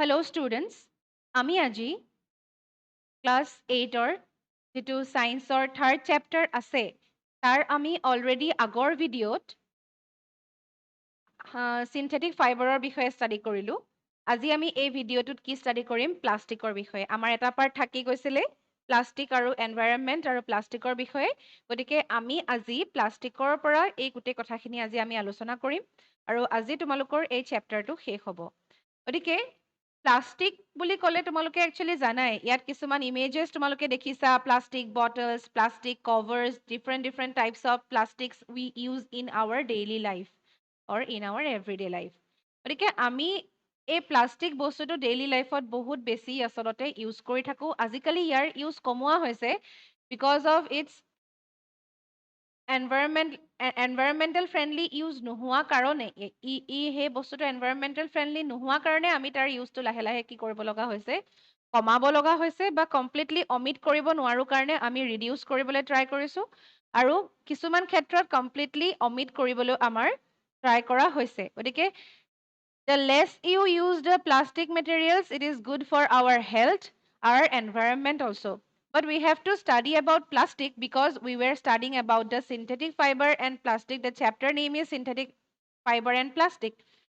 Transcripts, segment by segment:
Hello students, আমি আজি class 8-ৰ যিটো সায়েন্সৰ থাৰ্ড চেপ্টাৰ আছে তাৰ আমি অলৰেডি আগৰ ভিডিঅ'ত সিন্থেটিক ফাইবাৰৰ বিষয়ে ষ্টাডি কৰিলোঁ। আজি আমি এই ভিডিঅ'টোত কি ষ্টাডি কৰিম? প্লাষ্টিকৰ বিষয়ে। আমাৰ এটা পাৰ্ট থাকি গৈছিলে প্লাষ্টিক আৰু এনভাইৰনমেণ্ট আৰু প্লাষ্টিকৰ বিষয়ে। গতিকে আমি আজি প্লাষ্টিকৰ পৰা এই গোটেই কথাখিনি আজি আমি আলোচনা কৰিম আৰু আজি তোমালোকৰ এই চেপ্টাৰটো শেষ হ'ব। গতিকে প্লাষ্টিক বুলি ক'লে তোমালোকে একচুৱেলি জানাই ইয়াত কিছুমান ইমেজেছ তোমালোকে দেখিছা plastic bottles plastic covers different types of plastics we use in our daily life or in our everyday life. গতিকে আমি এই প্লাষ্টিক বস্তুটো ডেইলি লাইফত বহুত বেছি আচলতে ইউজ কৰি থাকোঁ। আজিকালি ইয়াৰ ইউজ কমোৱা হৈছে because of its environmental friendly use নোহোৱা কাৰণে সেই বস্তুটো এনভাইৰনমেণ্টেল ফ্ৰেণ্ডলি নোহোৱা কাৰণে আমি তাৰ ইউজটো লাহে লাহে কি কৰিব লগা হৈছে কমাব লগা হৈছে বা কমপ্লিটলি অমিট কৰিব নোৱাৰোঁ কাৰণে আমি ৰিডিউচ কৰিবলৈ ট্ৰাই কৰিছোঁ আৰু কিছুমান ক্ষেত্ৰত কমপ্লিটলি অমিট কৰিবলৈ আমাৰ ট্ৰাই কৰা হৈছে। গতিকে the less you use the plastic materials, it is good for our health, our environment also. But we have to study about plastic because we were studying about the synthetic fiber and plastic. The chapter name is synthetic fiber and plastic.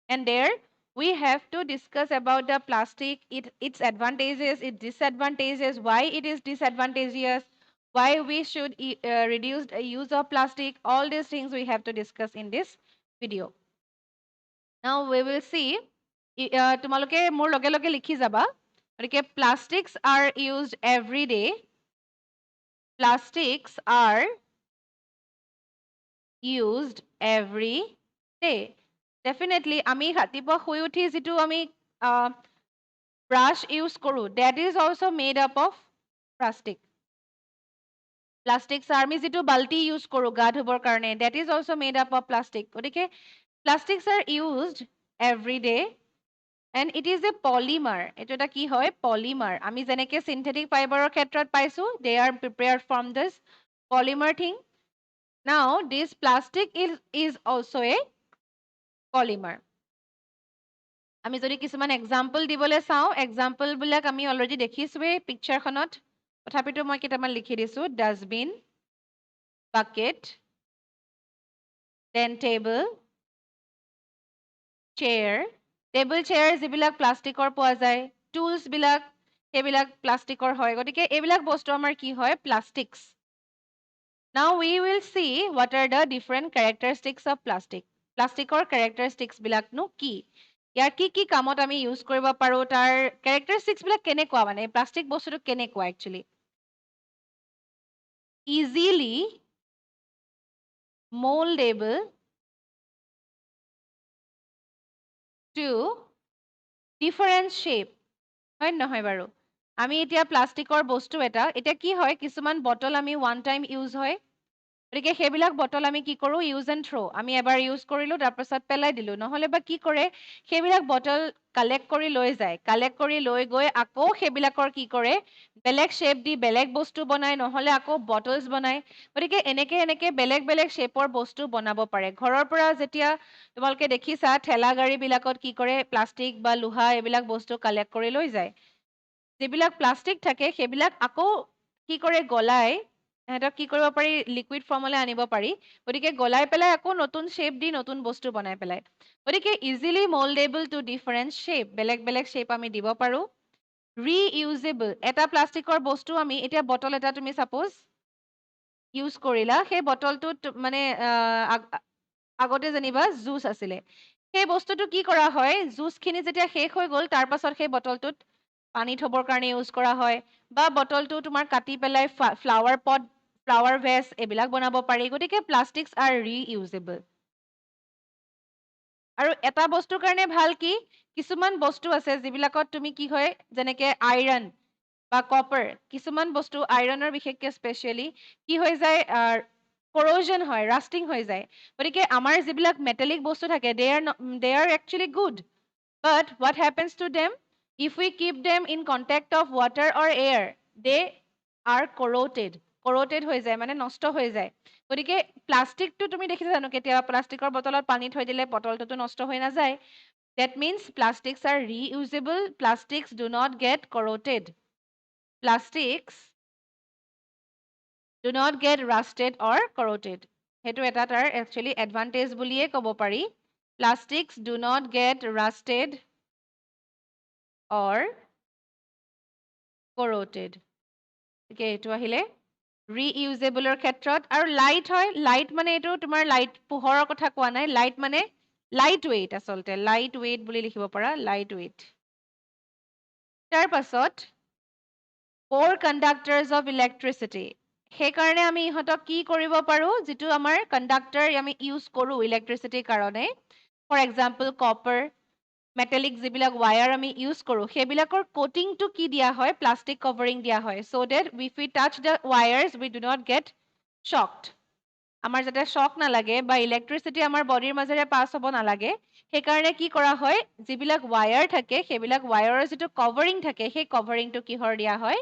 And there we have to discuss about the plastic, its advantages, its disadvantages, why it is disadvantageous, why we should reduce the use of plastic. All these things we have to discuss in this video. Now we will see, তোমালোকে মোৰ লগে লগে লিখি যাবা। গতিকে plastics are used every day. Plastics are used every day. Definitely আমি ৰাতিপুৱা শুই উঠি যিটো আমি brush use কৰোঁ, that is also made up of plastic. Plastics আমি যিটো বাল্টি ইউজ কৰোঁ গা ধুবৰ কাৰণে, that is also made up of plastic. গতিকে plastics are used every day. And it is a polymer. Eto eta ki hoy polymer. Ami jeneke synthetic fiber khetrot paisu, they are prepared from this polymer thing. Now this plastic is also a polymer. Ami jodi kisuman example dibole sao, example bilak ami already dekhiswe picture khonot. Tothapito moi kitaman likhi disu: dustbin, bucket, then table, chair. Table chair যিবিলাক প্লাষ্টিকৰ পোৱা যায়, tools বিলাক সেইবিলাক প্লাষ্টিকৰ হয়। গতিকে এইবিলাক বস্তু আমাৰ কি হয়? Plastics. Now we will see what are the different characteristics of plastic. প্লাষ্টিকৰ characteristics বিলাকনো কি? ইয়াৰ কি কামত আমি ইউজ কৰিব পাৰোঁ, তাৰ characteristics বিলাক কেনেকুৱা, মানে প্লাষ্টিক বস্তুটো কেনেকুৱা actually? Easily moldable to different shape. হয় নহয় বাৰু? আমি এতিয়া প্লাষ্টিকৰ বস্তু এটা, এতিয়া কি হয় কিছুমান বটল আমি ওৱান টাইম ইউজ হয়, গতিকে সেইবিলাক বটল আমি কি কৰোঁ? Use and throw'. আমি এবাৰ ইউজ কৰিলোঁ তাৰপাছত পেলাই দিলোঁ। নহ'লে বা কি কৰে সেইবিলাক বটল কালেক্ট কৰি লৈ যায়, কালেক্ট কৰি লৈ গৈ আকৌ সেইবিলাকৰ কি কৰে বেলেগ শ্বেপ দি বেলেগ বস্তু বনায়, নহ'লে আকৌ বটলছ বনায়। গতিকে এনেকে বেলেগ শ্বেপৰ বস্তু বনাব পাৰে। ঘৰৰ পৰা যেতিয়া তোমালোকে দেখিছা ঠেলা গাড়ীবিলাকত কি কৰে প্লাষ্টিক বা লোহা এইবিলাক বস্তু কালেক্ট কৰি লৈ যায়। যিবিলাক প্লাষ্টিক থাকে সেইবিলাক আকৌ কি কৰে গলাই সিহঁতক কি কৰিব পাৰি লিকুইড ফৰ্মলৈ আনিব পাৰি। গতিকে গলাই পেলাই আকৌ নতুন শ্বেপ দি নতুন বস্তু বনাই পেলাই। গতিকে ইজিলি মোল্ডেবল টু ডিফাৰেণ্ট শ্বেপ, বেলেগ শ্বেপ আমি দিব পাৰোঁ। ৰিইউজেবল, এটা প্লাষ্টিকৰ বস্তু আমি এতিয়া বটল এটা তুমি ছাপ'জ ইউজ কৰিলা, সেই বটলটোত মানে আগতে যেনিবা জুচ আছিলে, সেই বস্তুটো কি কৰা হয় জুচখিনি যেতিয়া শেষ হৈ গ'ল তাৰ পাছত সেই বটলটোত পানী থবৰ কাৰণে ইউজ কৰা হয়, বা বটলটো তোমাৰ কাটি পেলাই ফ্লাৱাৰ পট, ফ্লাৱাৰ ভেছ এইবিলাক বনাব পাৰি। গতিকে প্লাষ্টিক্স আৰ ৰিইউজেবল। আৰু এটা বস্তুৰ কাৰণে ভাল কি কিছুমান বস্তু আছে যিবিলাকত তুমি কি হয় যেনেকে আইৰণ বা কপাৰ, কিছুমান বস্তু আইৰণৰ বিশেষকৈ স্পেচিয়েলি কি হৈ যায় কৰ'জন হয়, ৰাষ্টিং হৈ যায়। গতিকে আমাৰ যিবিলাক মেটেলিক বস্তু থাকে they are actually good, but what happens to them if we keep them in contact of water or air, they are corroded হৈ যায়, মানে নষ্ট হৈ যায়। গতিকে প্লাষ্টিকটো তুমি দেখিছা জানো কেতিয়াবা প্লাষ্টিকৰ বটলত পানী থৈ দিলে বটলটোতো নষ্ট হৈ নাযায়। That means plastics are reusable. Plastics do not get corroded. Plastics do not get rusted or corroded. Hetu eta tar actually advantage buliye kobo pari. Plastics do not get rusted or corroded. Okay, etu ahile reusable ক্ষেত্ৰত আৰু light হয় light মানে এইটো তোমাৰ light পোহৰৰ কথা কোৱা নাই লাইট মানে লাইট ৱেইট আচলতে লাইট ৱেইট বুলি লিখিব পাৰা লাইট ৱেইট তাৰ পাছত পোৰ কণ্ডাক্টৰ্ছ অফ ইলেক্ট্ৰিচিটি সেইকাৰণে আমি ইহঁতক কি কৰিব পাৰো যিটো আমাৰ কণ্ডাক্টৰ আমি ইউজ কৰো ইলেক্ট্ৰিচিটিৰ কাৰণে ফৰ এক্সাম্পল কপাৰ মেটেলিক যিবিলাক ৱায়াৰ আমি ইউজ কৰোঁ সেইবিলাকৰ কোটিংটো কি দিয়া হয় প্লাষ্টিক কভাৰিং দিয়া হয় so' that if we touch the wires we do not get shocked আমাৰ যাতে শ্বক নালাগে বা ইলেক্ট্ৰিচিটি আমাৰ বডিৰ মাজেৰে পাছ হ'ব নালাগে সেইকাৰণে কি কৰা হয় যিবিলাক ৱায়াৰ থাকে সেইবিলাক ৱায়াৰৰ যিটো কভাৰিং থাকে সেই কভাৰিংটো কিহৰ দিয়া হয়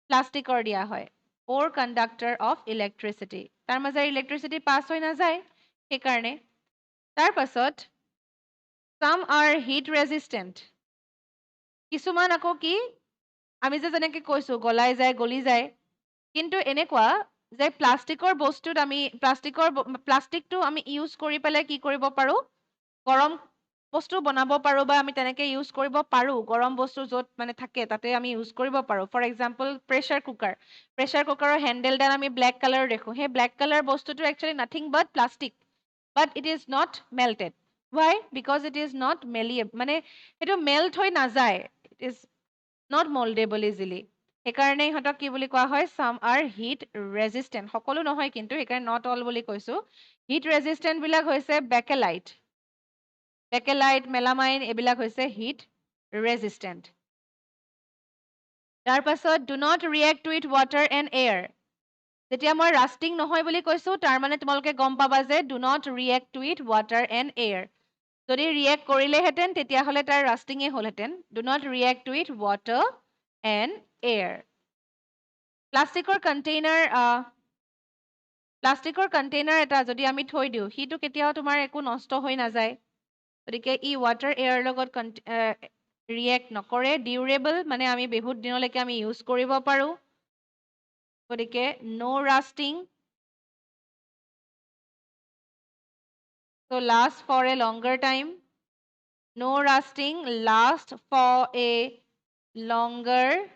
প্লাষ্টিকৰ দিয়া হয় পোৰ কণ্ডাক্টৰ অফ ইলেক্ট্ৰিচিটি তাৰ মাজেৰে ইলেক্ট্ৰিচিটি পাছ হৈ নাযায় সেইকাৰণে তাৰ পাছত some are heat resistant কিছুমান আকৌ কি আমি যে যেনেকে কৈছো গলাই যায় গলি যায় কিন্তু এনেকুৱা যে প্লাষ্টিকৰ বস্তুত আমি প্লাষ্টিকটো আমি ইউজ কৰি পেলাই কি কৰিব পাৰো গৰম বস্তু বনাব পাৰো বা আমি তেনেকে ইউজ কৰিব পাৰো গৰম বস্তু য'ত মানে থাকে তাতে আমি ইউজ কৰিব পাৰো ফৰ এক্সাম্পল প্ৰেছাৰ কুকাৰৰ হেণ্ডেলডাল আমি ব্লেক কালাৰ দেখো সেই ব্লেক কালাৰ বস্তুটো actually nothing but plastic but it is not melted why because it is not malleable মানে সেইটো মেল্ট হৈ নাযায় it is not moldable easily সেইকাৰণে ইহঁতক কি বুলি কোৱা হয় some are heat resistant সকলো নহয় কিন্তু সেইকাৰণে not all বুলি কৈছো heat resistant বিলাক হৈছে বেকেলাইট মেলামাইন এইবিলাক হৈছে heat resistant তাৰ পাছত do not react with water and air যেতিয়া মই ৰাষ্টিং নহয় বুলি কৈছো তাৰ মানে তোমালোকে গম পাবা যে do not react with water and air যদি ৰিয়েক্ট কৰিলেহেঁতেন তেতিয়াহ'লে তাৰ ৰাষ্টিঙে হ'লহেঁতেন do not react with water and air প্লাষ্টিকৰ কণ্টেইনাৰ এটা যদি আমি থৈ দিওঁ সিটো কেতিয়াও তোমাৰ একো নষ্ট হৈ নাযায় গতিকে ই ৱাটাৰ এয়াৰ লগত ৰিয়েক্ট নকৰে ডিউৰেবল মানে আমি বহুত দিনলৈকে আমি ইউজ কৰিব পাৰোঁ গতিকে ন' ৰাষ্টিং so last for a longer time no rusting last for a longer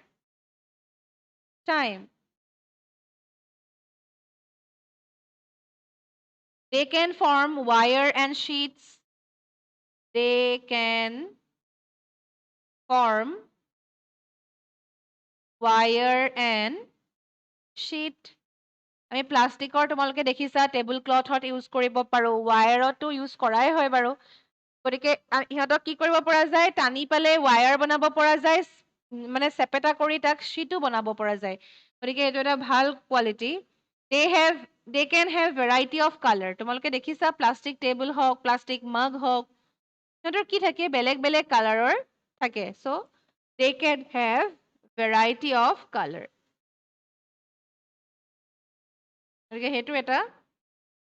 time they can form wire and sheets they can form wire and sheet আমি প্লাষ্টিকৰ তোমালোকে দেখিছা টেবুল ক্লথত ইউজ কৰিব পাৰো ৱায়াৰতো ইউজ কৰাই হয় বাৰু গতিকে ইহঁতক কি কৰিব পৰা যায় টানি পেলাই ৱায়াৰ বনাব পৰা যায় মানে চেপেটা কৰি তাক শ্বীটো বনাব পৰা যায় গতিকে এইটো এটা ভাল quality they can have variety of colour তোমালোকে দেখিছা প্লাষ্টিক টেবুল হওক প্লাষ্টিক মাগ হওক সিহঁতৰ কি থাকে বেলেগ বেলেগ কালাৰৰ থাকে চ' দে can have variety of colour গতিকে সেইটো এটা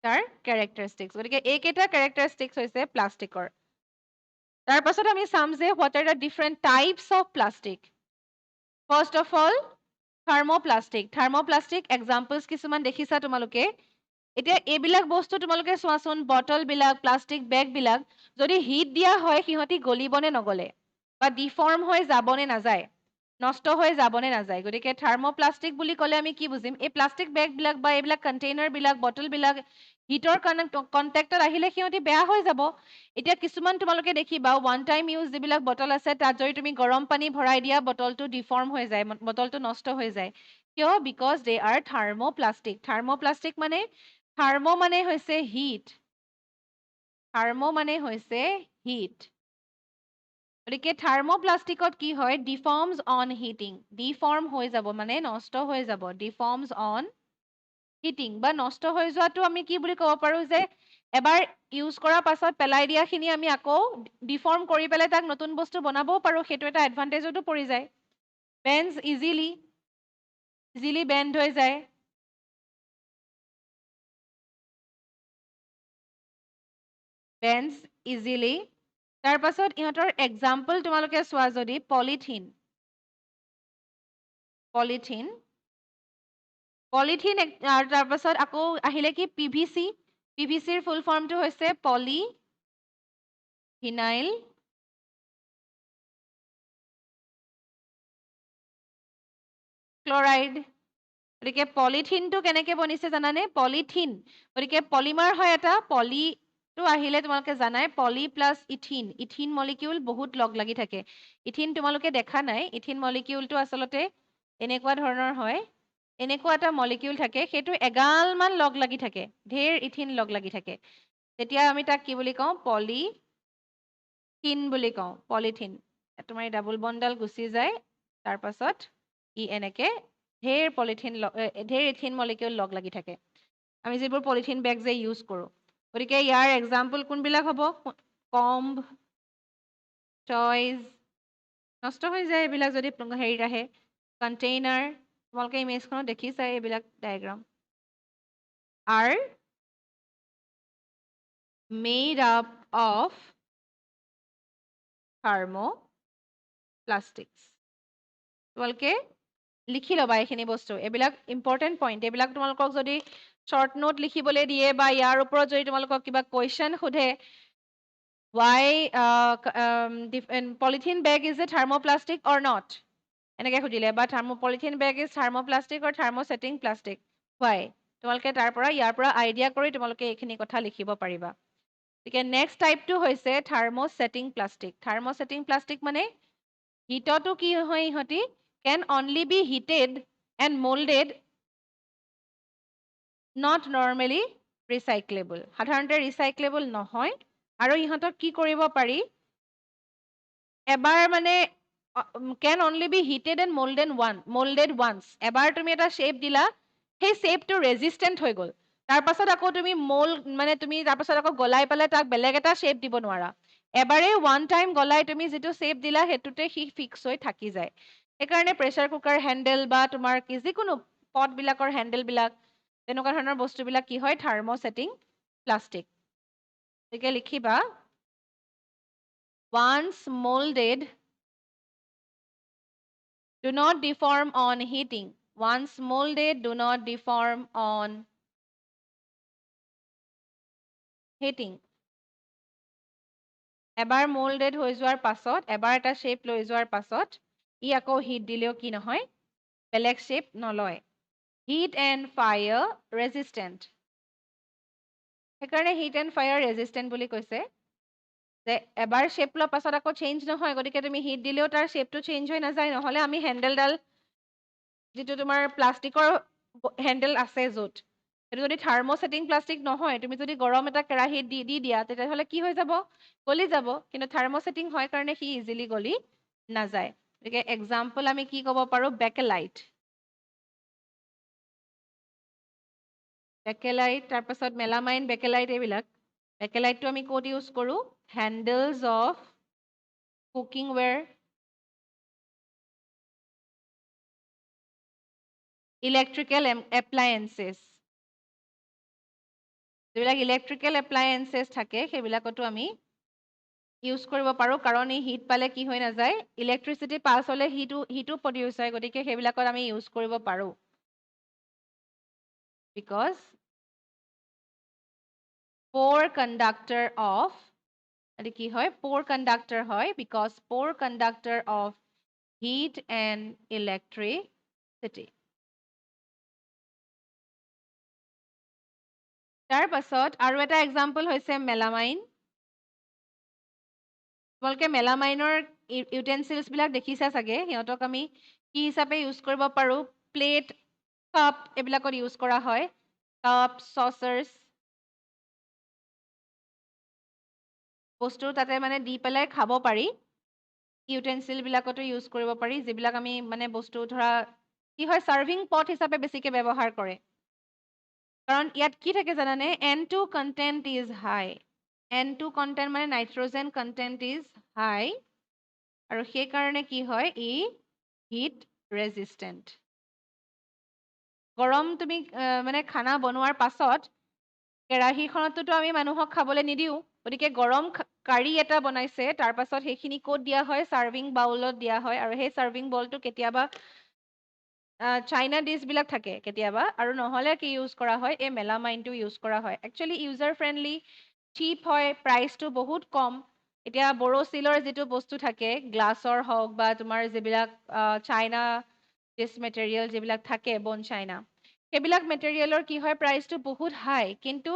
তাৰ কেৰেক্টাৰিষ্টিক্স গতিকে এইকেইটা কেৰেক্টাৰিষ্টিক্স হৈছে প্লাষ্টিকৰ তাৰ পাছত আমি চাম যে what are the different types of plastic first of all thermoplastic examples কিছুমান দেখিছা তোমালোকে এতিয়া এইবিলাক বস্তু তোমালোকে চোৱাচোন বটলবিলাক প্লাষ্টিক বেগবিলাক যদি হিট দিয়া হয় সিহঁতি গলিবনে নগলে বা ডিফৰ্ম হৈ যাবনে নাযায় নষ্ট হৈ যাবনে নাযায় গতিকে থাৰ্মোপ্লাষ্টিক বুলি ক'লে আমি কি বুজিম এই প্লাষ্টিক বেগবিলাক বা এইবিলাক কণ্টেইনাৰবিলাক বটলবিলাক হিটৰ কণ্টেক্টত আহিলে সিহঁতি বেয়া হৈ যাব এতিয়া কিছুমান তোমালোকে দেখিবা ওৱান টাইম ইউজ যিবিলাক বটল আছে তাত যদি তুমি গৰম পানী ভৰাই দিয়া বটলটো ডিফৰ্ম হৈ যায় বটলটো নষ্ট হৈ যায় কিয় বিকজ দে আৰ থাৰ্মোপ্লাষ্টিক মানে থাৰ্মো মানে হৈছে হিট গতিকে থাৰ্মোপ্লাষ্টিকত কি হয় ডিফৰ্মছ অন হিটিং ডিফৰ্ম হৈ যাব মানে নষ্ট হৈ যাব ডিফৰ্মছ অন হিটিং বা নষ্ট হৈ যোৱাটো আমি কি বুলি ক'ব পাৰোঁ যে এবাৰ ইউজ কৰাৰ পাছত পেলাই দিয়াখিনি আমি আকৌ ডিফৰ্ম কৰি পেলাই তাক নতুন বস্তু বনাবও পাৰোঁ সেইটো এটা এডভান্টেজতো পৰি যায় বেণ্ডছ ইজিলি বেণ্ড হৈ যায় bends easily তাৰ পাছত ইহঁতৰ এক্সাম্পল তোমালোকে চোৱা যদি পলিথিন আৰু তাৰ পাছত আকৌ আহিলে কি পিভিচি পিভিচিৰ ফুল ফৰ্মটো হৈছে পলি ভিনাইল ক্লৰাইড গতিকে পলিথিনটো কেনেকে বনিছে জানানে পলিথিন গতিকে পলিমাৰ হয় এটা পলিটো আহিলে তোমালোকে জানাই পলি প্লাছ ইথিন মলিকিউল বহুত লগ লাগি থাকে ইথিন তোমালোকে দেখা নাই ইথিন মলিকিউলটো আচলতে এনেকুৱা ধৰণৰ হয় এনেকুৱা এটা মলিকিউল থাকে সেইটো এগালমান লগ লাগি থাকে ঢেৰ ইথিন লগ লাগি থাকে তেতিয়া আমি তাক কি বুলি কওঁ পলিথিন বুলি কওঁ পলিথিন তোমাৰ ডাবল বনডাল গুচি যায় তাৰ পাছত ই এনেকে ঢেৰ ইথিন মলিকিউল লগ লাগি থাকে আমি যিবোৰ পলিথিন বেগ যে ইউজ কৰোঁ গতিকে ইয়াৰ এক্সাম্পল কোনবিলাক হ'ব কম্ব টয়জ নষ্ট হৈ যায় এইবিলাক যদি হেৰিত আহে কণ্টেইনাৰ তোমালোকে ইমেজখনত দেখিছাই এইবিলাক diagram are made up of thermoplastics তোমালোকে লিখি ল'বা এইখিনি বস্তু এইবিলাক ইম্পৰ্টেণ্ট পইণ্ট এইবিলাক তোমালোকক যদি শ্বৰ্ট নোট লিখিবলৈ দিয়ে বা ইয়াৰ ওপৰত যদি তোমালোকক কিবা কুৱেশ্যন সোধে why polythene bag is a thermoplastic or not এনেকে সুধিলে বা polythene bag is thermoplastic or thermosetting plastic why তোমালোকে তাৰ পৰা ইয়াৰ পৰা আইডিয়া কৰি তোমালোকে এইখিনি কথা লিখিব পাৰিবা গতিকে নেক্সট টাইপটো হৈছে থাৰ্মোছেটিং প্লাষ্টিক মানে হিটতো কি হয় ইহঁতি can only be heated and molded not normally recyclable সাধাৰণতে recyclable নহয় আৰু ইহঁতক কি কৰিব পাৰি এবাৰ মানে can only be heated and molded once এবাৰ তুমি এটা শ্বেপ দিলা সেই শ্বেপটো ৰেজিষ্টেণ্ট হৈ গ'ল তাৰ পাছত আকৌ তুমি তুমি তাৰ পাছত আকৌ গলাই পেলাই তাক বেলেগ এটা শ্বেপ দিব নোৱাৰা এবাৰে ওৱান টাইম গলাই তুমি যিটো শ্বেপ দিলা সেইটোতে সি ফিক্স হৈ থাকি যায় সেইকাৰণে প্ৰেছাৰ কুকাৰ হেণ্ডেল বা তোমাৰ কি যিকোনো পটবিলাকৰ হেণ্ডেলবিলাক তেনেকুৱা ধৰণৰ বস্তুবিলাক কি হয় থাৰ্মোছেটিং প্লাষ্টিক গতিকে লিখিবা once molded do not deform on heating once molded do not deform on heating এবাৰ মোল্ডেড হৈ যোৱাৰ পাছত এবাৰ এটা শ্বেপ লৈ যোৱাৰ পাছত ই আকৌ হিট দিলেও কি নহয় বেলেগ শ্বেপ নলয় হিট এণ্ড ফায়াৰ ৰেজিষ্টেণ্ট সেইকাৰণে হিট এণ্ড ফায়াৰ ৰেজিষ্টেণ্ট বুলি কৈছে যে এবাৰ শ্বেপ লোৱাৰ পাছত আকৌ চেঞ্জ নহয় গতিকে তুমি হিট দিলেও তাৰ শ্বেপটো চেঞ্জ হৈ নাযায় নহ'লে আমি হেণ্ডেলডাল যিটো তোমাৰ প্লাষ্টিকৰ হেণ্ডেল আছে য'ত সেইটো যদি থাৰ্মোছেটিং প্লাষ্টিক নহয় তুমি যদি গৰম এটা কেৰাহীত দি দিয়া তেতিয়াহ'লে কি হৈ যাব গলি যাব কিন্তু থাৰ্মোছেটিং হয় কাৰণে সি ইজিলি গলি নাযায় গতিকে এক্সাম্পল আমি কি ক'ব পাৰোঁ বেকেলাইট তাৰপাছত মেলামাইন বেকেলাইট এইবিলাক বেকেলাইটটো আমি ক'ত ইউজ কৰোঁ হেণ্ডেলছ অফ কুকিং ৱেৰ ইলেক্ট্ৰিকেল এপ্লায়েন্সেছ যিবিলাক ইলেক্ট্ৰিকেল এপ্লায়েন্সেছ থাকে সেইবিলাকতো আমি ইউজ কৰিব পাৰোঁ কাৰণ এই হিট পালে কি হৈ নাযায় ইলেক্ট্ৰিচিটি পাছ হ'লে হিটো প্ৰডিউচ হয় গতিকে সেইবিলাকত আমি ইউজ কৰিব পাৰোঁ বিকজ পোৰ কণ্ডাক্টৰ অফ কি হয় পোৰ কণ্ডাক্টৰ হয় because poor conductor of heat and electricity তাৰ পাছত আৰু এটা এক্সাম্পল হৈছে মেলামাইন তোমালোকে মেলামাইনৰ ইউটেনচিলছবিলাক দেখিছা চাগে সিহঁতক আমি কি হিচাপে ইউজ কৰিব পাৰোঁ প্লেট কাপ এইবিলাকত ইউজ কৰা হয় কাপ চচাৰ্ছ বস্তু তাতে মানে দি পেলাই খাব পাৰি ইউটেনচিলবিলাকতো ইউজ কৰিব পাৰি যিবিলাক আমি মানে বস্তু ধৰা কি হয় চাৰ্ভিং পট হিচাপে বেছিকৈ ব্যৱহাৰ কৰে কাৰণ ইয়াত কি থাকে জানানে N2 content is high N2 content মানে নাইট্ৰজেন কণ্টেণ্ট ইজ হাই আৰু সেইকাৰণে কি হয় ই হিট ৰেজিষ্টেণ্ট গৰম তুমি মানে খানা বনোৱাৰ পাছত কেৰাহীখনততো আমি মানুহক খাবলৈ নিদিওঁ গতিকে গৰম কাৰী এটা বনাইছে তাৰ পাছত সেইখিনি ক'ত দিয়া হয় সাৰ্ভিং বাউলত দিয়া হয় আৰু সেই সাৰ্ভিং বাউলটো কেতিয়াবা চাইনা ডিছবিলাক থাকে কেতিয়াবা আৰু নহ'লে কি ইউজ কৰা হয় এই মেলামাইনটো ইউজ কৰা হয় একচুৱেলি ইউজাৰ ফ্ৰেণ্ডলি চিপ হয় প্ৰাইচটো বহুত কম এতিয়া বড়োচিলৰ যিটো বস্তু থাকে গ্লাছৰ হওক বা তোমাৰ যিবিলাক চাইনা ডিছ মেটেৰিয়েল যিবিলাক থাকে বন চাইনা সেইবিলাক মেটেৰিয়েলৰ কি হয় প্ৰাইচটো বহুত হাই কিন্তু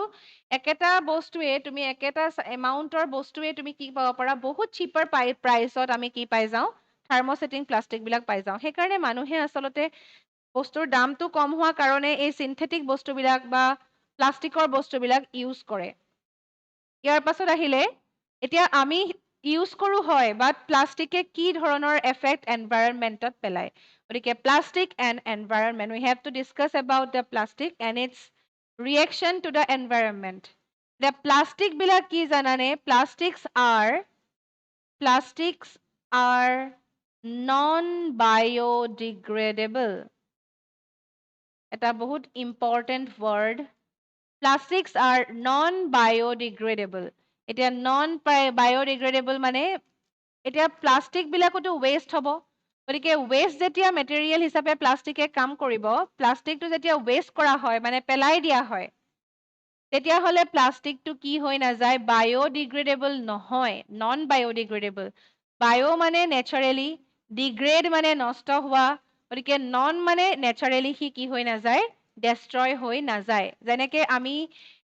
একেটা বস্তুৱে তুমি একেটা এমাউণ্টৰ বস্তুৱে তুমি কি পাব পাৰা বহুত চিপাৰ প্ৰাইচত আমি কি পাই যাওঁ থাৰ্মোছেটিং প্লাষ্টিকবিলাক পাই যাওঁ সেইকাৰণে মানুহে আচলতে বস্তুৰ দামটো কম হোৱা কাৰণে এই চিন্থেটিক বস্তুবিলাক বা প্লাষ্টিকৰ বস্তুবিলাক ইউজ কৰে ইয়াৰ পাছত আহিলে এতিয়া আমি ইউজ কৰোঁ হয় বাট প্লাষ্টিকে কি ধৰণৰ এফেক্ট এনভাইৰনমেণ্টত পেলায় গতিকে plastic and environment we have to discuss about the plastic and its reaction to the environment the প্লাষ্টিকবিলাক কি জানানে প্লাষ্টিক্স are non-biodegradable এটা বহুত important word plastics are non-biodegradable এতিয়া নন বায়'ডিগ্ৰেডেবল মানে এতিয়া প্লাষ্টিকবিলাকোতো ৱেষ্ট হ'ব গতিকে ৱেষ্ট যেতিয়া মেটেৰিয়েল হিচাপে প্লাষ্টিকে কাম কৰিব প্লাষ্টিকটো যেতিয়া ৱেষ্ট কৰা হয় মানে পেলাই দিয়া হয় তেতিয়াহ'লে প্লাষ্টিকটো কি হৈ নাযায় বায়'ডিগ্ৰেডেবল নহয় নন বায়'ডিগ্ৰেডেবল বায়ো মানে নেচাৰেলি ডিগ্ৰেড মানে নষ্ট হোৱা গতিকে নন মানে নেচাৰেলি সি কি হৈ নাযায় ডেষ্ট্ৰয় হৈ নাযায় যেনেকৈ আমি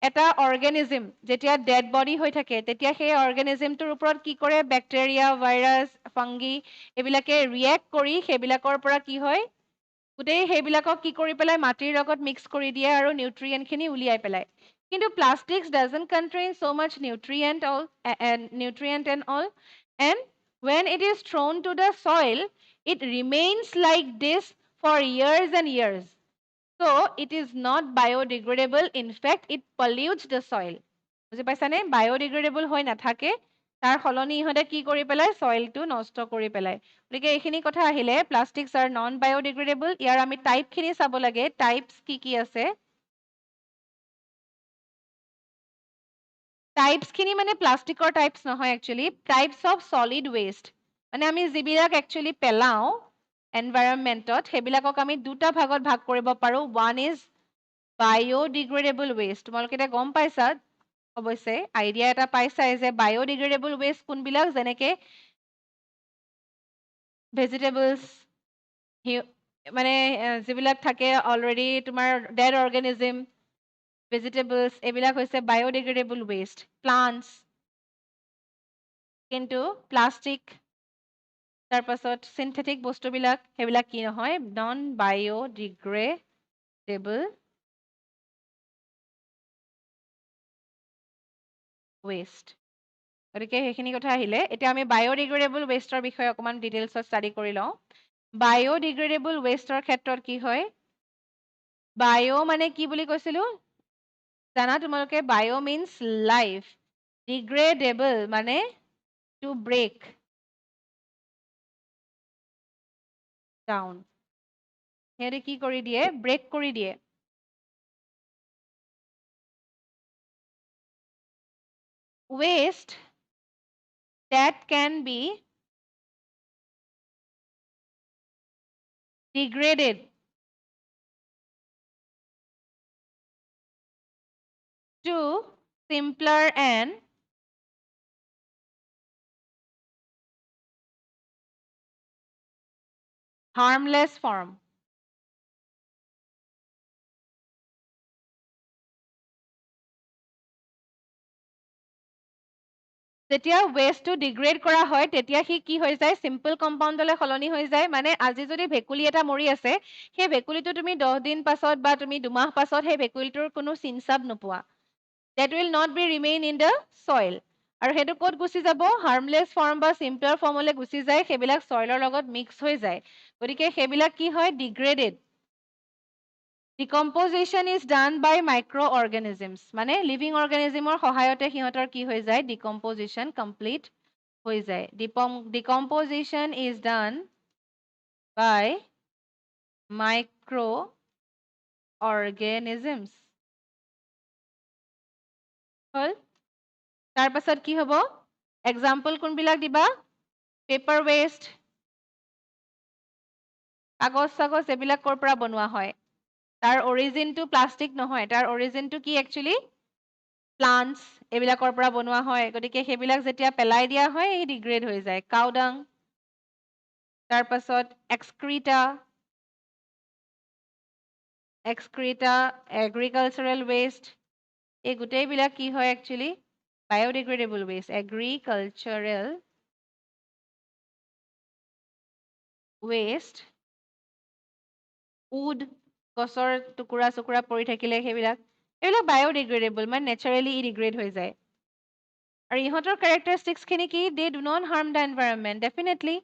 এটা অৰ্গেনিজিম যেতিয়া ডেড বডি হৈ থাকে তেতিয়া সেই অৰ্গেনিজিমটোৰ ওপৰত কি কৰে বেক্টেৰিয়া ভাইৰাছ ফাংগি এইবিলাকে ৰিয়েক্ট কৰি সেইবিলাকৰ পৰা কি হয় গোটেই সেইবিলাকক কি কৰি পেলাই মাটিৰ লগত মিক্স কৰি দিয়ে আৰু নিউট্ৰিয়েণ্টখিনি উলিয়াই পেলায় কিন্তু plastics doesn't contain so much nutrient and all and when it is thrown to the soil it remains like this for years and years so it is not biodegradable in fact it pollutes the soil বুজি পাইছানে biodegradable হৈ নাথাকে তাৰ সলনি ইহঁতে কি কৰি পেলাই সইলটো নষ্ট কৰি পেলাই গতিকে এইখিনি কথা আহিলে প্লাষ্টিক্স আৰ নন বায়'ডিগ্ৰেডেবল ইয়াৰ আমি টাইপখিনি চাব লাগে টাইপছ কি আছে টাইপছখিনি মানে প্লাষ্টিকৰ টাইপছ নহয় actually types of solid waste মানে আমি যিবিলাক একচুৱেলি পেলাওঁ এনভাইৰনমেণ্টত সেইবিলাকক আমি দুটা ভাগত ভাগ কৰিব পাৰোঁ ওৱান ইজ বায়'ডিগ্ৰেডেবল ৱেষ্ট তোমালোকে এতিয়া গম পাইছা অৱশ্যে আইডিয়া এটা পাইছাই যে বায়'ডিগ্ৰেডেবল ৱেষ্ট কোনবিলাক যেনেকৈ ভেজিটেবলছ মানে যিবিলাক থাকে অলৰেডি তোমাৰ ডেড অৰ্গেনিজিম ভেজিটেবলছ এইবিলাক হৈছে বায়'ডিগ্ৰেডেবল ৱেষ্ট প্লাণ্টছ কিন্তু প্লাষ্টিক তাৰপাছত চিন্থেটিক বস্তুবিলাক সেইবিলাক কি নহয় নন বায়'ডিগ্ৰেডেবল ৱেষ্ট গতিকে সেইখিনি কথা আহিলে এতিয়া আমি বায়'ডিগ্ৰেডেবল ৱেষ্টৰ বিষয়ে অকণমান ডিটেইলছত ষ্টাডি কৰি লওঁ বায়'ডিগ্ৰেডেবল ৱেষ্টৰ ক্ষেত্ৰত কি হয় বায়' মানে কি বুলি কৈছিলোঁ জানা তোমালোকে বায়' মিনছ লাইফ ডিগ্ৰেডেবল মানে টু ব্ৰেক ডাউন সিহঁতে কি কৰি দিয়ে ব্ৰেক কৰি দিয়ে waste that can be degraded to simpler and harmless form যেতিয়া ৱেষ্টটো ডিগ্ৰেড কৰা হয় তেতিয়া সি কি হৈ যায় চিম্পল কম্পাউণ্ডলৈ সলনি হৈ যায় মানে আজি যদি ভেকুলী এটা মৰি আছে সেই ভেকুলীটো তুমি 10 দিন পাছত বা তুমি 2 মাহ পাছত সেই ভেকুলীটোৰ কোনো চিনচাব নোপোৱা that will not be remain in the soil আৰু সেইটো ক'ত গুচি যাব হাৰ্মলেছ ফৰ্ম বা চিম্পলাৰ ফৰ্মলৈ গুচি যায় সেইবিলাক চইলৰ লগত মিক্স হৈ যায় গতিকে সেইবিলাক কি হয় degraded decomposition is done by micro' organisms মানে লিভিং অৰ্গেনিজিমৰ সহায়তে সিহঁতৰ কি হৈ যায় ডিকম্পজিশ্যন কমপ্লিট হৈ যায় decomposition is done by micro' organisms হ'ল তাৰ পাছত কি হ'ব এক্সাম্পল কোনবিলাক দিবা পেপাৰ ৱেষ্ট কাগজ এইবিলাক ক'ৰ পৰা বনোৱা হয় তাৰ অৰিজিনটো প্লাষ্টিক নহয় তাৰ অৰিজিনটো কি একচুৱেলি প্লান্টছ এইবিলাকৰ পৰা বনোৱা হয় গতিকে সেইবিলাক যেতিয়া পেলাই দিয়া হয় এই ডিগ্ৰেড হৈ যায় কাউডাং তাৰ পাছত এক্সক্ৰিটা এগ্ৰিকালচাৰেল ৱেষ্ট এই গোটেইবিলাক কি হয় actually biodegradable waste agricultural waste wood গছৰ টুকুৰা চুকুৰা পৰি থাকিলে এইবিলাক বায়োডিগ্ৰেডেবল মানে নেচাৰেলি ডিগ্ৰেড হৈ যায় আৰু ইহঁতৰ কেৰেক্টাৰিষ্টিক্সখিনি কি দে do not harm the environment definitely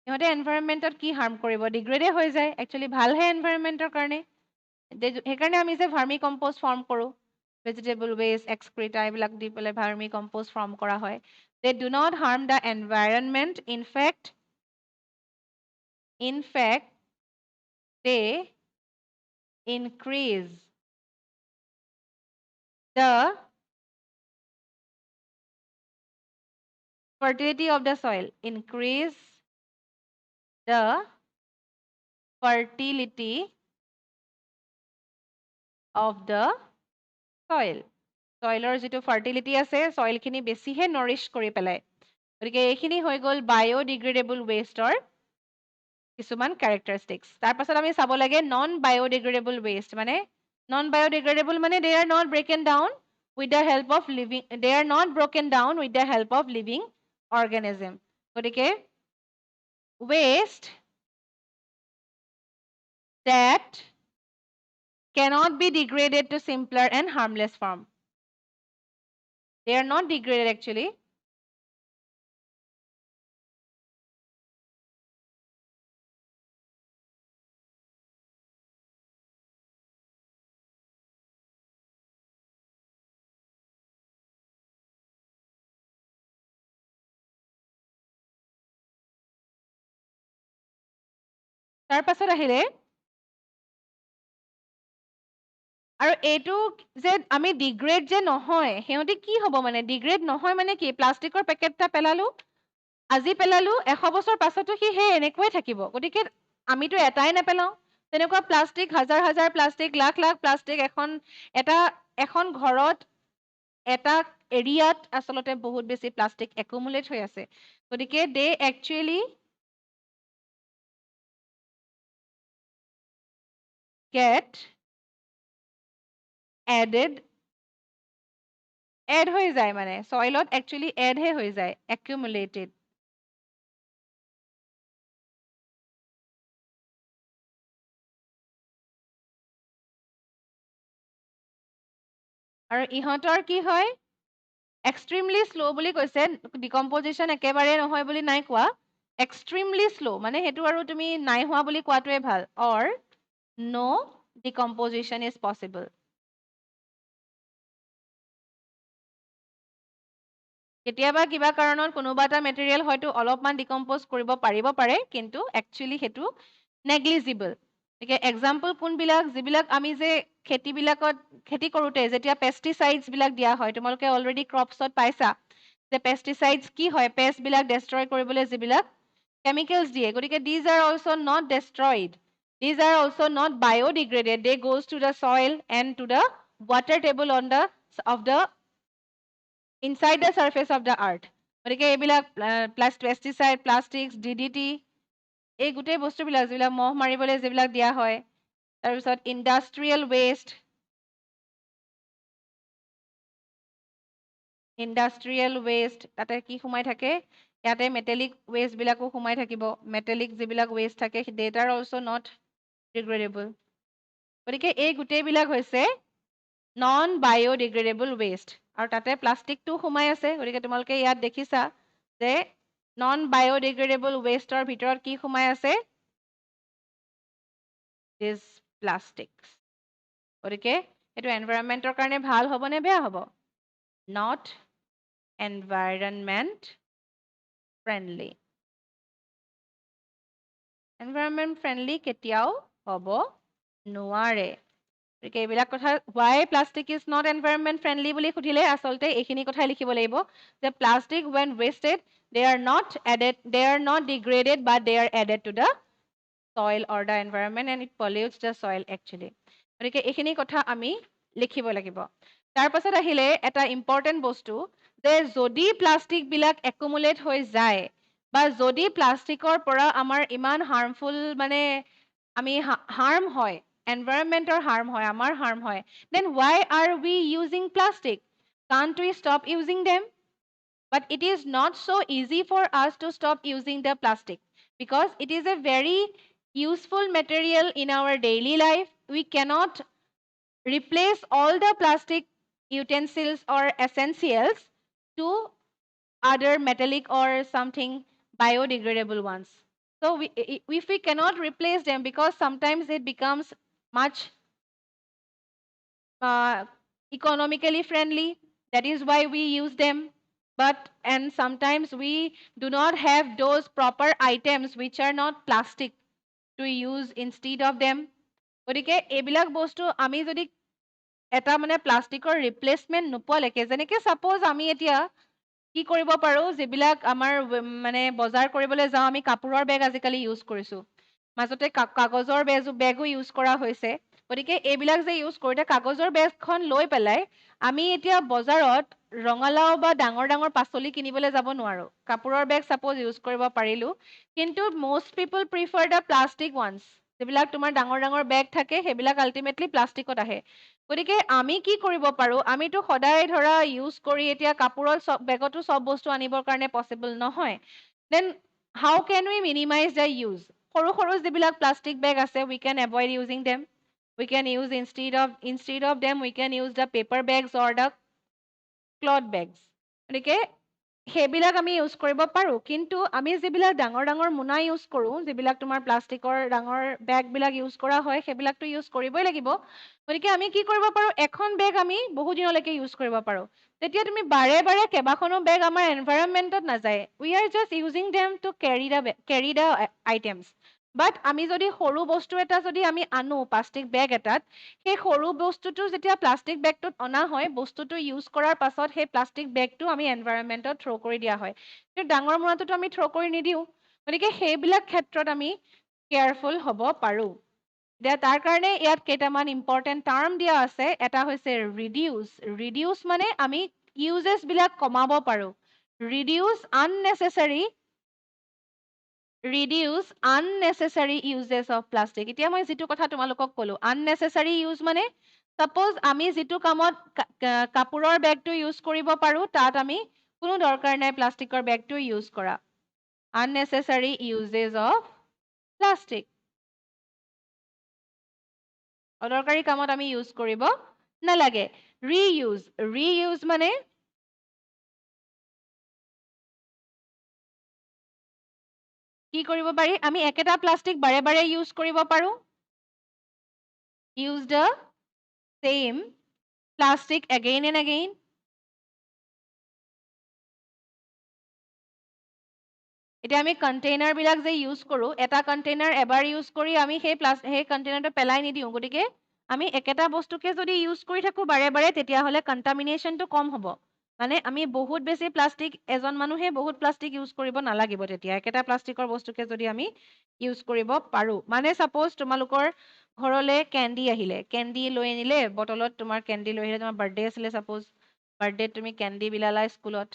ইহঁতে এনভাইৰনমেণ্টত কি হাৰ্ম কৰিব ডিগ্ৰেডে হৈ যায় একচুৱেলি ভালহে এনভাইৰনমেণ্টৰ কাৰণে সেইকাৰণে আমি যে ভাৰ্মি কম্প'জ ফৰ্ম কৰোঁ ভেজিটেবল ৱেষ্ট এক্সক্ৰিটা এইবিলাক দি পেলাই ভাৰ্মি কম্প'জ ফৰ্ম কৰা হয় they do not harm the environment in fact they increase the fertility of the soil increase the fertility of the soil soilৰ যিটো fertility আছে soil খিনি বেছিহে nourish কৰি পেলাই গতিকে এইখিনি হৈ গ'ল biodegradable wasteৰ কিছুমান characteristics তাৰ পাছত আমি চাব লাগে non biodegradable waste মানে non biodegradable মানে they are not broken down with the help of living organism গতিকে waste that cannot be degraded to simpler and harmless form. They are not degraded actually. তাৰ পাছত আহিলে আৰু এইটো যে আমি ডিগ্ৰেড যে নহয় সিহঁতি কি হ'ব মানে ডিগ্ৰেড নহয় মানে কি প্লাষ্টিকৰ পেকেটটা পেলালো আজি পেলালো 100 বছৰ পাছতো সি সেই এনেকৈয়ে থাকিব গতিকে আমিতো এটাই নেপেলাও তেনেকুৱা প্লাষ্টিক হাজাৰ হাজাৰ প্লাষ্টিক লাখ লাখ প্লাষ্টিক এখন ঘৰত এটা এৰিয়াত আচলতে বহুত বেছি প্লাষ্টিক একুমুলেট হৈ আছে গতিকে দে একচুৱেলি get এড হৈ যায় মানে চইলত একচুৱেলি এডহে হৈ যায় accumulated আৰু ইহঁতৰ কি হয় এক্সট্ৰিমলি শ্ল' বুলি কৈছে ডিকম্পজিশ্যন একেবাৰে নহয় বুলি নাই কোৱা এক্সট্ৰিমলি শ্ল' মানে সেইটো আৰু তুমি নাই হোৱা বুলি কোৱাটোৱে ভাল অৰ no decomposition is possible কেতিয়াবা কিবা কাৰণত কোনোবা এটা মেটেৰিয়েল হয়তো অলপমান ডিকম্প'জ কৰিব পাৰিব পাৰে কিন্তু একচুৱেলি সেইটো নেগলিজিবল গতিকে এক্সাম্পল কোনবিলাক যিবিলাক আমি যে খেতি কৰোঁতে যেতিয়া পেষ্টিচাইডছবিলাক দিয়া হয় তোমালোকে অলৰেডি ক্ৰপছত পাইছা যে পেষ্টিচাইডছ কি হয় পেষ্টবিলাক ডেষ্ট্ৰয় কৰিবলৈ যিবিলাক কেমিকেলছ দিয়ে গতিকে these are also' not destroyed these are also not biodegraded they goes to the soil and to the water table of the inside the surface of the earth গতিকে এইবিলাক pesticide plastics DDT এই গোটেই বস্তুবিলাক যিবিলাক মহ মাৰিবলৈ যিবিলাক দিয়া হয় তাৰপিছত ইণ্ডাষ্ট্ৰিয়েল ৱেষ্ট তাতে কি সোমাই থাকে ইয়াতে মেটেলিক ৱেষ্টবিলাকো সোমাই থাকিব মেটেলিক যিবিলাক ৱেষ্ট থাকে দেট আৰ অলছ' নট ডিগ্ৰেডেবল গতিকে এই গোটেইবিলাক হৈছে নন বায়'ডিগ্ৰেডেবল ৱেষ্ট আৰু তাতে প্লাষ্টিকটো সোমাই আছে গতিকে তোমালোকে ইয়াত দেখিছা যে নন বায়'ডিগ্ৰেডেবল ৱেষ্টৰ ভিতৰত কি সোমাই আছে দিছ প্লাষ্টিক্স গতিকে এইটো এনভাইৰনমেণ্টৰ কাৰণে ভাল হ'বনে বেয়া হ'ব not environment friendly environment friendly কেতিয়াও হ'ব নোৱাৰে গতিকে এইবিলাক কথা why plastic is not environment friendly বুলি সুধিলে আচলতে এইখিনি কথাই লিখিব লাগিব যে plastic when wasted they are not degraded but they are added to the soil or the environment and it pollutes the soil actually গতিকে এইখিনি কথা আমি লিখিব লাগিব তাৰ পাছত আহিলে এটা ইম্পৰ্টেণ্ট বস্তু যে যদি প্লাষ্টিক বিলাক একুমুলেট হৈ যায় বা যদি প্লাষ্টিকৰ পৰা আমাৰ ইমান হাৰ্মফুল মানে আমি হাৰ্ম হয় এনভাইৰনমেন্টৰ হাৰ্ম হয় আমাৰ হাৰ্ম হয় then why are we using plastic can't we stop using them but it is not so easy for us to stop using the plastic because it is a very useful material in our daily life we cannot replace all the plastic utensils or essentials to other metallic or something biodegradable ones so if we cannot replace them because sometimes it becomes much economically friendly that is why we use them but and sometimes we do not have those proper items which are not plastic to use instead of them গতিকে এইবিলাক বস্তু আমি যদি এটা মানে প্লাষ্টিকৰ replacement নোপোৱালৈকে যেনেকৈ ছাপ'জ আমি এতিয়া কি কৰিব পাৰোঁ যিবিলাক আমাৰ মানে বজাৰ কৰিবলৈ যাওঁ আমি কাপোৰৰ বেগ আজিকালি ইউজ কৰিছোঁ মাজতে কাগজৰ বেগো ইউজ কৰা হৈছে গতিকে এইবিলাক যে ইউজ কৰোঁতে কাগজৰ বেগখন লৈ পেলাই আমি এতিয়া বজাৰত ৰঙালাও বা ডাঙৰ ডাঙৰ পাচলি কিনিবলৈ যাব নোৱাৰোঁ কাপোৰৰ বেগ ছাপ'জ ইউজ কৰিব পাৰিলোঁ কিন্তু most people prefer the plastic ones যিবিলাক তোমাৰ ডাঙৰ ডাঙৰ বেগ থাকে সেইবিলাক আল্টিমেটলি প্লাষ্টিকত আহে গতিকে আমি কি কৰিব পাৰোঁ আমিতো সদায় ধৰা ইউজ কৰি এতিয়া কাপোৰৰ বেগতো চব বস্তু আনিবৰ কাৰণে পচিবল নহয় then how can we minimize the use সৰু সৰু যিবিলাক প্লাষ্টিক বেগ আছে we can avoid using them we can use instead of them we can use the paper bags or the cloth bags গতিকে সেইবিলাক আমি ইউজ কৰিব পাৰোঁ কিন্তু আমি যিবিলাক ডাঙৰ ডাঙৰ মোনা ইউজ কৰোঁ যিবিলাক তোমাৰ প্লাষ্টিকৰ ডাঙৰ বেগবিলাক ইউজ কৰা হয় সেইবিলাকতো ইউজ কৰিবই লাগিব গতিকে আমি কি কৰিব পাৰোঁ এখন বেগ আমি বহু দিনলৈকে ইউজ কৰিব পাৰোঁ তেতিয়া তুমি বাৰে বাৰে কেইবাখনো বেগ আমাৰ এনভাইৰনমেণ্টত নাযায় we are just using them to carry the items but আমি যদি সৰু বস্তু এটা যদি আমি আনো প্লাষ্টিক বেগ এটাত সেই সৰু বস্তুটো যেতিয়া প্লাষ্টিক বেগটোত অনা হয় বস্তুটো ইউজ কৰাৰ পাছত সেই প্লাষ্টিক বেগটো আমি এনভাইৰনমেণ্টত থ্ৰ' কৰি দিয়া হয় কিন্তু ডাঙৰ মোনাটোতো আমি থ্ৰ' কৰি নিদিওঁ গতিকে সেইবিলাক ক্ষেত্ৰত আমি কেয়াৰফুল হ'ব পাৰোঁ এতিয়া তাৰ কাৰণে ইয়াত কেইটামান ইম্পৰ্টেণ্ট টাৰ্ম দিয়া আছে এটা হৈছে ৰিডিউচ মানে আমি ইউজেছবিলাক কমাব পাৰোঁ reduce unnecessary uses of plastic এতিয়া মই যিটো কথা তোমালোকক ক'লো unnecessary use মানে suppose আমি যিটো কামত কাপোৰৰ বেগটো ইউজ কৰিব পাৰোঁ তাত আমি কোনো দৰকাৰ নাই প্লাষ্টিকৰ বেগটো ইউজ কৰা unnecessary uses of plastic অদৰকাৰী কামত আমি ইউজ কৰিব নালাগে ৰিইউজ মানে কি কৰিব পাৰি আমি একেটা প্লাষ্টিক বাৰে বাৰে ইউজ কৰিব পাৰোঁ use the same plastic again and again এতিয়া আমি কণ্টেইনাৰবিলাক যে ইউজ কৰোঁ এটা কণ্টেইনাৰ এবাৰ ইউজ কৰি আমি সেই কণ্টেইনাৰটো পেলাই নিদিওঁ গতিকে আমি একেটা বস্তুকে যদি ইউজ কৰি থাকোঁ বাৰে বাৰে তেতিয়াহ'লে কণ্টামিনেশ্যনটো কম হ'ব মানে আমি বহুত বেছি প্লাষ্টিক এজন মানুহে বহুত প্লাষ্টিক ইউজ কৰিব নালাগিব তেতিয়া একেটা প্লাষ্টিকৰ বস্তুকে যদি আমি ইউজ কৰিব পাৰোঁ মানে ছাপ'জ তোমালোকৰ ঘৰলৈ কেণ্ডি আহিলে কেণ্ডি লৈ আনিলে বটলত তোমাৰ কেণ্ডি লৈ আহিলে তোমাৰ বাৰ্থডে আছিলে ছাপ'জ বাৰ্থডেত তুমি কেণ্ডি বিলালা স্কুলত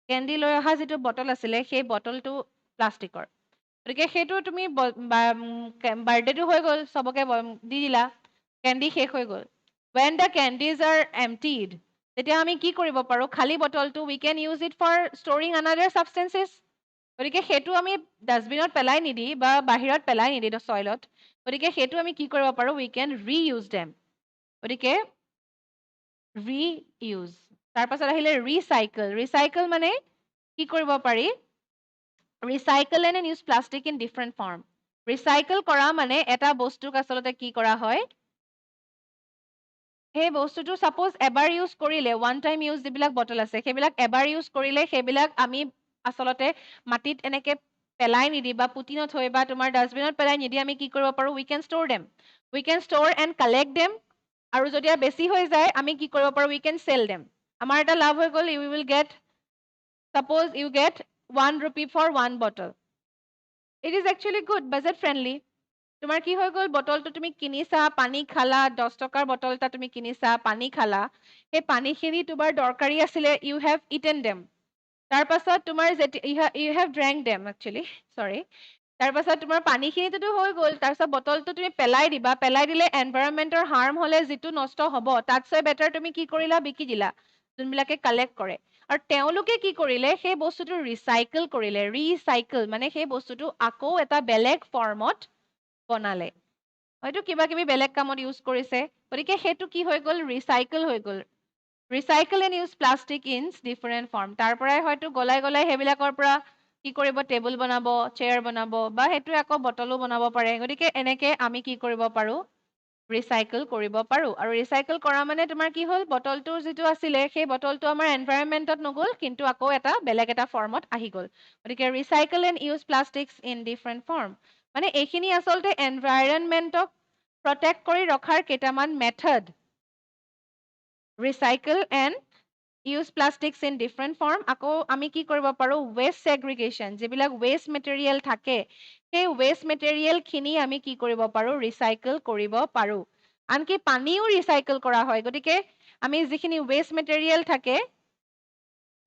কেণ্ডি লৈ অহা যিটো বটল আছিলে সেই বটলটো প্লাষ্টিকৰ গতিকে সেইটো তুমি বাৰ্থডেটো হৈ গ'ল চবকে দি দিলা কেণ্ডি শেষ হৈ গ'ল when the candies are emptied তেতিয়া আমি কি কৰিব পাৰোঁ খালী বটলটো we can use it for storing another substances গতিকে সেইটো আমি ডাষ্টবিনত পেলাই নিদি বা বাহিৰত পেলাই নিদি চইলত গতিকে সেইটো আমি কি কৰিব পাৰোঁ we can reuse them গতিকে reuse তাৰ পাছত আহিলে ৰিচাইকেল মানে কি কৰিব পাৰি recycle and use plastic in different form recycle কৰা মানে এটা বস্তুক আচলতে কি কৰা হয় সেই বস্তুটো ছাপ'জ এবাৰ ইউজ কৰিলে ওৱান টাইম ইউজ যিবিলাক বটল আছে সেইবিলাক এবাৰ ইউজ কৰিলে সেইবিলাক আমি আচলতে মাটিত এনেকৈ পেলাই নিদি বা পুতি নথৈ বা তোমাৰ ডাষ্টবিনত পেলাই নিদি আমি কি কৰিব পাৰোঁ we can store and collect them আৰু যদি বেছি হৈ যায় আমি কি কৰিব পাৰোঁ, we can sell them. আমাৰ এটা লাভ হৈ গ'ল, you will get, suppose you get 1 rupee for 1 bottle. It is actually good, budget friendly. তোমাৰ কি হৈ গ'ল, বটলটো তুমি কিনিছা, পানী খালা, 10 টকাৰ বটল এটা তুমি কিনিছা, পানী খালা, সেই পানীখিনি তোমাৰ দৰকাৰী আছিলে, you have eaten them. তাৰ পাছত তোমাৰ you have drank them actually, sorry. তাৰ পাছত তোমাৰ পানীখিনিতো হৈ গ'ল, তাৰপিছত বটলটো তুমি পেলাই দিবা, পেলাই দিলে এনভাইৰনমেণ্টৰ হাৰ্ম হ'লে যিটো নষ্ট হ'ব, তাতকৈ বেটাৰ তুমি কি কৰিলা, বিকি দিলা, যোনবিলাকে কালেক্ট কৰে। আৰু তেওঁলোকে কি কৰিলে, সেই বস্তুটো ৰিচাইকেল কৰিলে, ৰিচাইকেল মানে সেই বস্তুটো আকৌ এটা বেলেগ ফৰ্মত বনালে, হয়তো কিবা কিবি বেলেগ কামত ইউজ কৰিছে, গতিকে সেইটো কি হৈ গ'ল, ৰিচাইকেল হৈ গ'ল। Recycle and use plastic in different form, তাৰ পৰাই হয়তো গলাই গলাই সেইবিলাকৰ পৰা কি কৰিব, টেবুল বনাব, চেয়াৰ বনাব, বা সেইটোৱে আকৌ বটলো বনাব পাৰে। গতিকে এনেকে আমি কি কৰিব পাৰোঁ, ৰিচাইকেল কৰিব পাৰোঁ। আৰু ৰিচাইকেল কৰা মানে তোমাৰ কি হ'ল, বটলটো যিটো আছিলে সেই বটলটো আমাৰ এনভাইৰনমেণ্টত নগ'ল, কিন্তু আকৌ এটা বেলেগ এটা ফৰ্মত আহি গ'ল। গতিকে recycle and use plastics in different form, মানে এইখিনি আচলতে এনভাইৰনমেণ্টক প্ৰটেক্ট কৰি ৰখাৰ কেইটামান method. Recycle and use plastics in different form. আকৌ আমি কি কৰিব পাৰোঁ, ৱেষ্ট ছেগ্ৰিগেশ্যন, যিবিলাক ৱেষ্ট মেটেৰিয়েল থাকে সেই ৱেষ্ট মেটেৰিয়েলখিনি আমি কি কৰিব পাৰোঁ, ৰিচাইকেল কৰিব পাৰোঁ। আনকি পানীও ৰিচাইকেল কৰা হয়। গতিকে আমি যিখিনি ৱেষ্ট মেটেৰিয়েল থাকে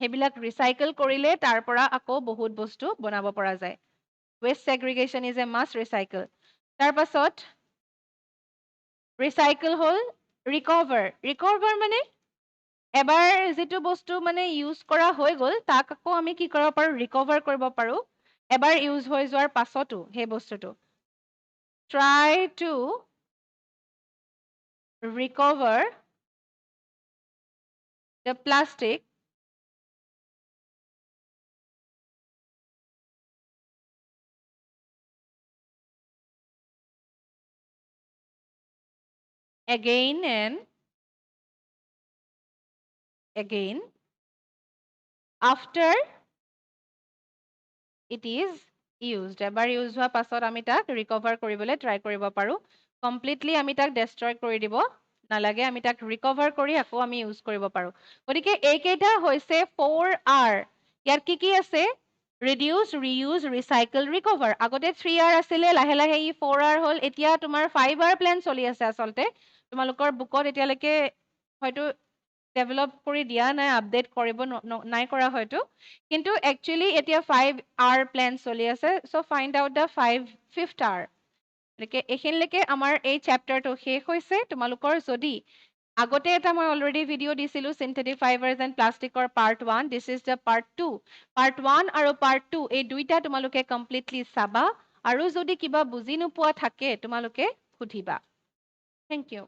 সেইবিলাক ৰিচাইকেল কৰিলে তাৰ পৰা আকৌ বহুত বস্তু বনাব পৰা যায়। Waste segregation is a must recycle. তাৰ পাছত ৰিচাইকেল হ'ল ৰিকভাৰ। ৰিকভাৰ মানে এবাৰ যিটো বস্তু মানে ইউজ কৰা হৈ গ'ল, তাক আকৌ আমি কি কৰিব পাৰোঁ, ৰিকভাৰ কৰিব পাৰোঁ, এবাৰ ইউজ হৈ যোৱাৰ পাছতো সেই বস্তুটো। Try two recover the plastic again and again after it is used. এবাৰ ইউজ হোৱাৰ পাছত আমি তাক ৰিকভাৰ কৰিবলৈ ট্ৰাই কৰিব পাৰোঁ। কমপ্লিটলি আমি তাক ডেষ্ট্ৰয় কৰি দিব নালাগে, আমি তাক ৰিকভাৰ কৰি আকৌ আমি ইউজ কৰিব পাৰোঁ। গতিকে এইকেইটা হৈছে 4R। ইয়াত কি কি আছে, ৰিডিউচ, ৰিইউজ, ৰিচাইকেল, ৰিকভাৰ। আগতে 3R আছিলে, লাহে লাহে ই 4R হ'ল, এতিয়া তোমাৰ 5R প্লেন চলি আছে আচলতে। তোমালোকৰ বুকত এতিয়ালৈকে হয়তো ডেভেলপ কৰি দিয়া নাই, আপডেট কৰিব নাই কৰা হয়তো, কিন্তু একচুৱেলি এতিয়া 5R প্লেন চলি আছে। So' find out the 5th R। গতিকে এইখিনিলৈকে আমাৰ এই চেপ্টাৰটো শেষ হৈছে। তোমালোকৰ যদি আগতে এটা মই অলৰেডি ভিডিঅ' দিছিলোঁ, চিন্থেটিক ফাইবাৰ্ছ এণ্ড প্লাষ্টিকৰ part 1, this is the part 2। Part 1 আৰু পাৰ্ট 2 এই দুইটা তোমালোকে কমপ্লিটলি চাবা, আৰু যদি কিবা বুজি নোপোৱা থাকে তোমালোকে সুধিবা। Thank U.